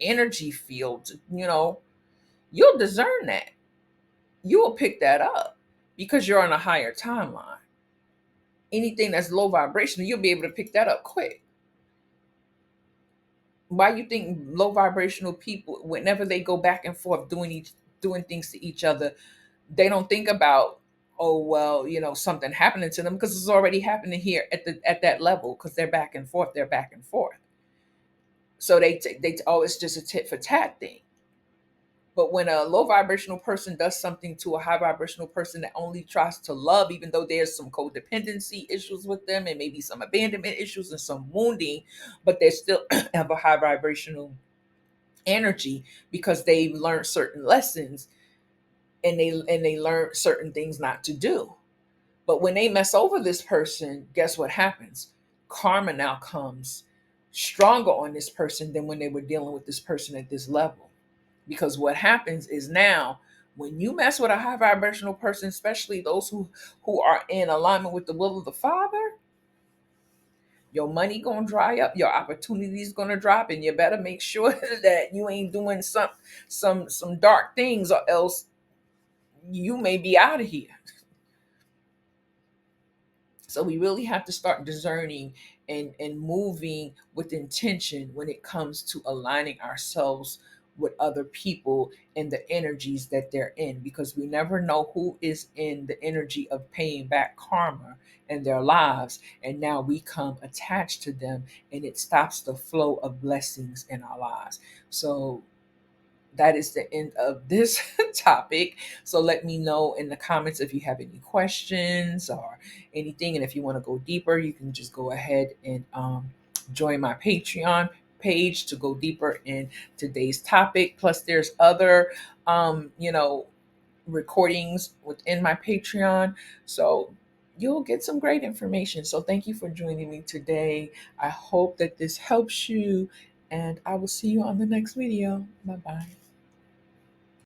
energy field, you'll discern that. You will pick that up because you're on a higher timeline. Anything that's low vibrational, you'll be able to pick that up quick. Why you think low vibrational people, whenever they go back and forth doing things to each other, they don't think about, oh well, something happening to them, because it's already happening here at that level, because they're back and forth. So oh, it's just a tit for tat thing. But when a low vibrational person does something to a high vibrational person that only tries to love, even though there's some codependency issues with them and maybe some abandonment issues and some wounding, but they still have a high vibrational energy because they've learned certain lessons, and they learn certain things not to do. But when they mess over this person, guess what happens? Karma now comes stronger on this person than when they were dealing with this person at this level. Because what happens is now, when you mess with a high vibrational person, especially those who are in alignment with the will of the Father, your money gonna dry up, your opportunities gonna drop, and you better make sure that you ain't doing some dark things, or else you may be out of here. So we really have to start discerning and moving with intention when it comes to aligning ourselves with other people and the energies that they're in, because we never know who is in the energy of paying back karma in their lives, and now we come attached to them, and it stops the flow of blessings in our lives. So that is the end of this topic. So let me know in the comments if you have any questions or anything. And if you want to go deeper, you can just go ahead and join my Patreon page to go deeper in today's topic. Plus, there's other, recordings within my Patreon. So you'll get some great information. So thank you for joining me today. I hope that this helps you, and I will see you on the next video. Bye bye.